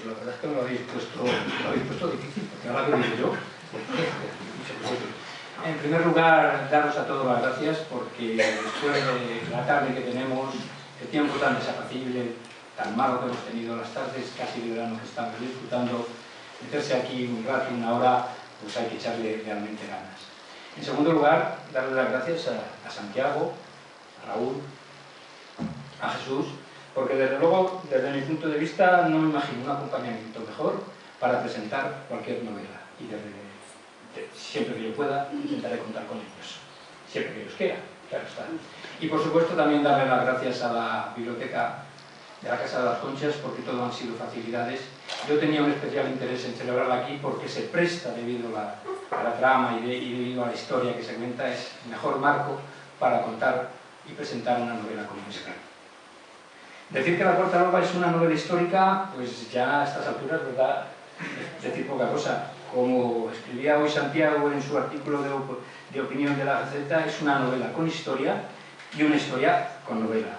Pues la verdad es que me lo habéis puesto difícil, porque ahora que digo yo, en primer lugar, daros a todos las gracias porque después de la tarde que tenemos, el tiempo tan desapacible, tan malo que hemos tenido, las tardes casi de verano que estamos disfrutando, meterse aquí un rato, una hora, pues hay que echarle realmente ganas. En segundo lugar, darle las gracias a Santiago, a Raúl, a Jesús, porque desde luego, desde mi punto de vista, no me imagino un acompañamiento mejor para presentar cualquier novela. Y siempre que yo pueda, intentaré contar con ellos. Siempre que ellos quieran, claro está. Y por supuesto también darle las gracias a la biblioteca de la Casa de las Conchas, porque todo han sido facilidades. Yo tenía un especial interés en celebrarla aquí porque se presta, debido a la trama y debido a la historia que se cuenta, es el mejor marco para contar y presentar una novela como esta. Decir que La Cuarta Loba es una novela histórica, pues ya a estas alturas, ¿verdad?, es decir poca cosa. Como escribía hoy Santiago en su artículo de opinión de la Gaceta, es una novela con historia y una historia con novela.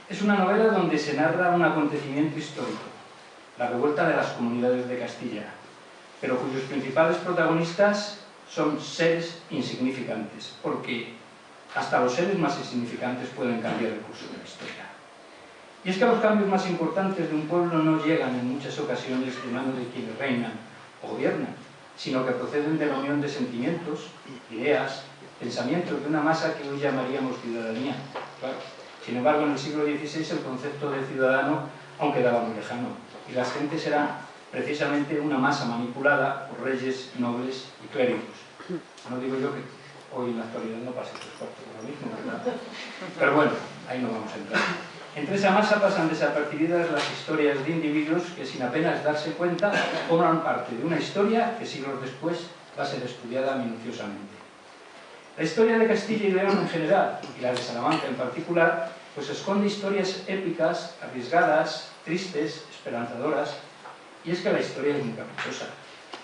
Es una novela donde se narra un acontecimiento histórico, la revuelta de las comunidades de Castilla, pero cuyos principales protagonistas son seres insignificantes, porque hasta los seres más insignificantes pueden cambiar el curso de la historia. Y es que los cambios más importantes de un pueblo no llegan en muchas ocasiones de mano de quienes reinan o gobiernan, sino que proceden de la unión de sentimientos, ideas, pensamientos de una masa que hoy llamaríamos ciudadanía. Claro. Sin embargo, en el siglo XVI el concepto de ciudadano aún quedaba muy lejano, y las gentes eran precisamente una masa manipulada por reyes, nobles y clérigos. No digo yo que hoy en la actualidad no pase tres cuartos de lo mismo, ¿verdad? Pero bueno, ahí no vamos a entrar. Entre esa masa pasan desapercibidas las historias de individuos que, sin apenas darse cuenta, forman parte de una historia que siglos después va a ser estudiada minuciosamente. La historia de Castilla y León en general, y la de Salamanca en particular, pues esconde historias épicas, arriesgadas, tristes, esperanzadoras, y es que la historia es muy caprichosa.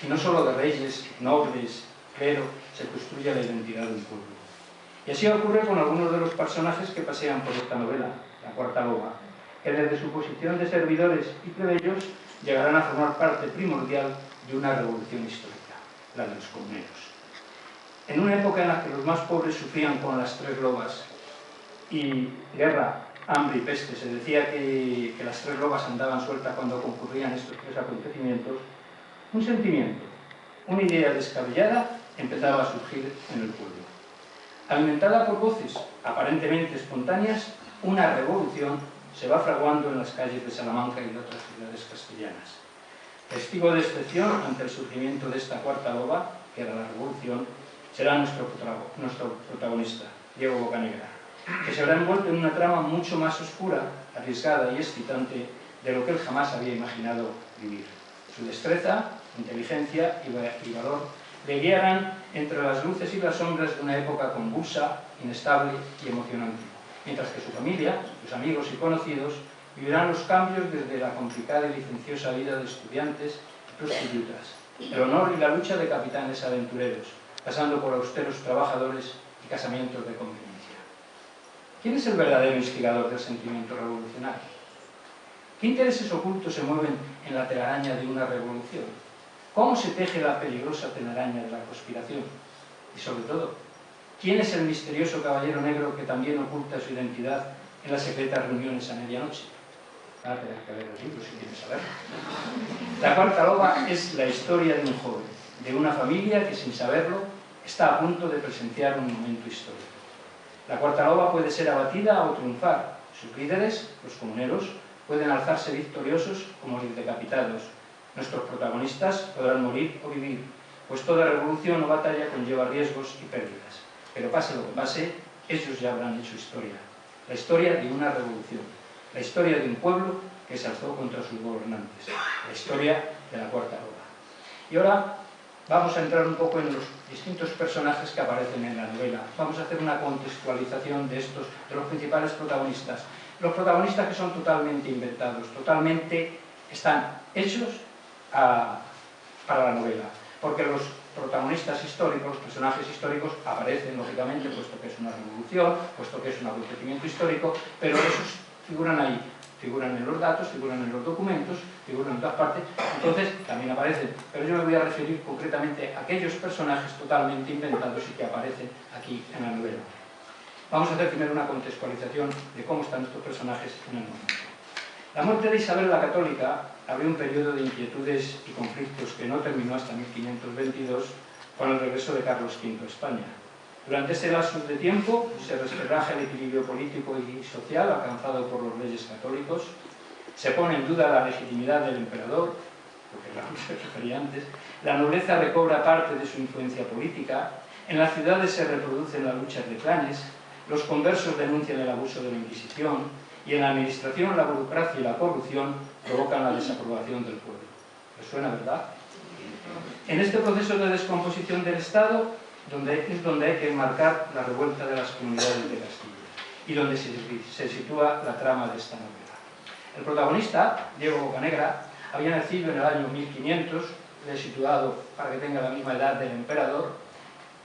Y no solo de reyes, nobles, clero, se construye la identidad de un pueblo. Y así ocurre con algunos de los personajes que pasean por esta novela, La Cuarta Loba, que desde su posición de servidores y plebeyos llegarán a formar parte primordial de una revolución histórica, la de los comuneros. En una época en la que los más pobres sufrían con las tres lobas y guerra, hambre y peste, se decía que las tres lobas andaban sueltas cuando concurrían estos tres acontecimientos, un sentimiento, una idea descabellada empezaba a surgir en el pueblo. Alimentada por voces aparentemente espontáneas, una revolución se va fraguando en las calles de Salamanca y de otras ciudades castellanas. Testigo de excepción ante el surgimiento de esta cuarta loba, que era la revolución, será nuestro protagonista, Diego Bocanegra, que se habrá envuelto en una trama mucho más oscura, arriesgada y excitante de lo que él jamás había imaginado vivir. Su destreza, inteligencia y valor le guiarán entre las luces y las sombras de una época convulsa, inestable y emocionante, mientras que su familia, sus amigos y conocidos vivirán los cambios desde la complicada y licenciosa vida de estudiantes y prostitutas, el honor y la lucha de capitanes aventureros, pasando por austeros trabajadores y casamientos de conveniencia. ¿Quién es el verdadero instigador del sentimiento revolucionario? ¿Qué intereses ocultos se mueven en la telaraña de una revolución? ¿Cómo se teje la peligrosa telaraña de la conspiración? Y sobre todo, ¿quién es el misterioso caballero negro que también oculta su identidad en las secretas reuniones a medianoche? Va a tener que leer el libro si quieres saberlo. La Cuarta Loba es la historia de un joven, de una familia que, sin saberlo, está a punto de presenciar un momento histórico. La Cuarta Loba puede ser abatida o triunfar. Sus líderes, los comuneros, pueden alzarse victoriosos o morir decapitados. Nuestros protagonistas podrán morir o vivir, pues toda revolución o batalla conlleva riesgos y pérdidas. Pero pase lo que pase, ellos ya habrán hecho historia. La historia de una revolución, la historia de un pueblo que se alzó contra sus gobernantes, la historia de la Cuarta Loba. Y ahora vamos a entrar un poco en los distintos personajes que aparecen en la novela. Vamos a hacer una contextualización de los principales protagonistas. Los protagonistas que son totalmente inventados, totalmente están hechos para la novela, porque los protagonistas históricos, los personajes históricos aparecen lógicamente, puesto que es una revolución, puesto que es un acontecimiento histórico, pero esos figuran ahí figuran en los datos, figuran en los documentos, figuran en todas partes, entonces también aparecen. Pero yo me voy a referir concretamente a aquellos personajes totalmente inventados y que aparecen aquí en la novela. Vamos a hacer primero una contextualización de cómo están estos personajes en el momento. La muerte de Isabel la Católica abrió un periodo de inquietudes y conflictos que no terminó hasta 1522 con el regreso de Carlos V a España. Durante ese lapso de tiempo se resquebraja el equilibrio político y social alcanzado por los reyes católicos, se pone en duda la legitimidad del emperador, porque se refería antes, la nobleza recobra parte de su influencia política, en las ciudades se reproducen las luchas de clanes, los conversos denuncian el abuso de la Inquisición y en la administración la burocracia y la corrupción provocan la desaprobación del pueblo. ¿Les suena, verdad? En este proceso de descomposición del Estado es donde hay que enmarcar la revuelta de las comunidades de Castilla y donde se sitúa la trama de esta novela. El protagonista, Diego Bocanegra, había nacido en el año 1500, le he situado para que tenga la misma edad del emperador,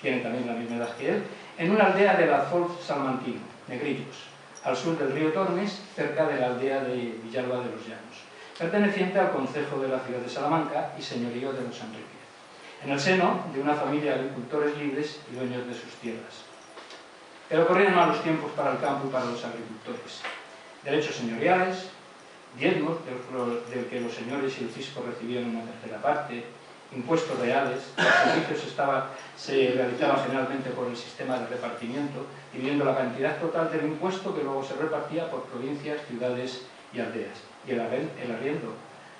tiene también la misma edad que él, en una aldea del Alfoz salmantino, Negrillos, al sur del río Tormes, cerca de la aldea de Villalba de los Llanos, perteneciente al concejo de la ciudad de Salamanca y señorío de los Enríquez, en el seno de una familia de agricultores libres y dueños de sus tierras. Pero corrían malos tiempos para el campo y para los agricultores. Derechos señoriales, diezmos del que los señores y el fisco recibían una tercera parte, impuestos reales, los servicios se realizaban generalmente por el sistema de repartimiento, dividiendo la cantidad total del impuesto que luego se repartía por provincias, ciudades y aldeas, y el arriendo,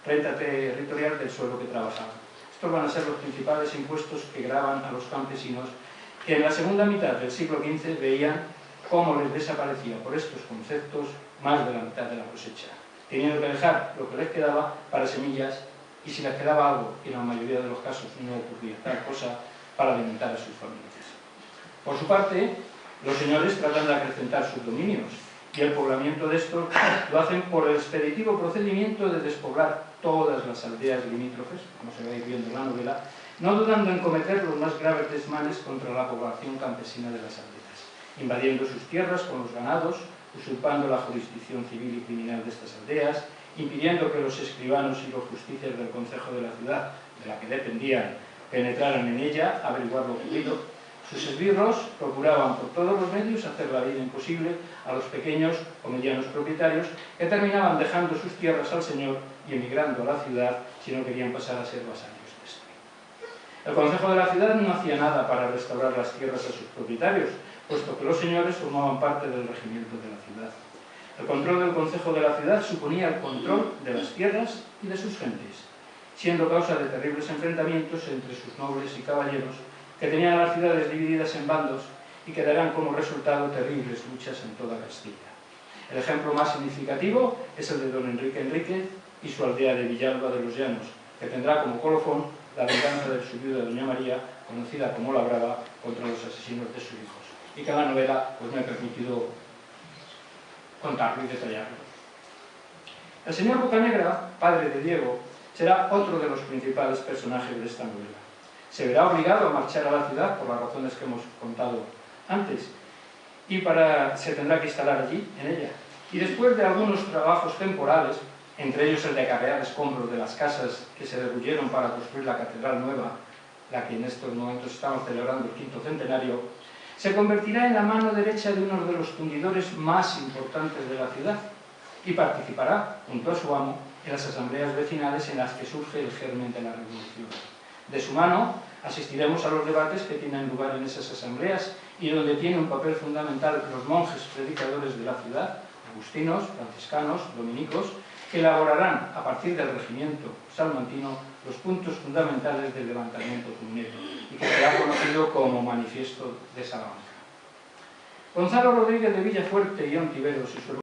renta territorial del suelo que trabajaban. Estos van a ser los principales impuestos que gravan a los campesinos que en la segunda mitad del siglo XV veían cómo les desaparecía por estos conceptos más de la mitad de la cosecha, teniendo que dejar lo que les quedaba para semillas y si les quedaba algo, y en la mayoría de los casos no ocurría tal cosa, para alimentar a sus familias. Por su parte, los señores tratan de acrecentar sus dominios y el poblamiento de estos lo hacen por el expeditivo procedimiento de despoblar todas las aldeas limítrofes, como se va a ir viendo en la novela, no dudando en cometer los más graves desmanes contra la población campesina de las aldeas, invadiendo sus tierras con los ganados, usurpando la jurisdicción civil y criminal de estas aldeas, impidiendo que los escribanos y los justicias del concejo de la ciudad, de la que dependían, penetraran en ella, averiguar lo ocurrido. Sus esbirros procuraban por todos los medios hacer la vida imposible a los pequeños o medianos propietarios que terminaban dejando sus tierras al señor y emigrando a la ciudad si no querían pasar a ser vasallos de este. El concejo de la ciudad no hacía nada para restaurar las tierras a sus propietarios, puesto que los señores formaban parte del regimiento de la ciudad. El control del concejo de la ciudad suponía el control de las tierras y de sus gentes, siendo causa de terribles enfrentamientos entre sus nobles y caballeros que tenían a las ciudades divididas en bandos y que darán como resultado terribles luchas en toda Castilla. El ejemplo más significativo es el de don Enrique Enríquez y su aldea de Villalba de los Llanos, que tendrá como colofón la venganza de su viuda doña María, conocida como la Brava, contra los asesinos de sus hijos, y que en la novela pues, me he permitido contarlo y detallarlo. El señor Bocanegra, padre de Diego, será otro de los principales personajes de esta novela. Se verá obligado a marchar a la ciudad por las razones que hemos contado antes y se tendrá que instalar allí, en ella. Y después de algunos trabajos temporales, entre ellos el de cargar escombros de las casas que se derruyeron para construir la catedral nueva, la que en estos momentos estamos celebrando el 5º centenario, se convertirá en la mano derecha de uno de los fundidores más importantes de la ciudad y participará, junto a su amo, en las asambleas vecinales en las que surge el germen de la revolución. De su mano asistiremos a los debates que tienen lugar en esas asambleas y donde tienen un papel fundamental los monjes predicadores de la ciudad, agustinos, franciscanos, dominicos, que elaborarán a partir del regimiento salmantino los puntos fundamentales del levantamiento comunero y que será conocido como Manifiesto de Salamanca. Gonzalo Rodríguez de Villafuerte y Ontiveros y su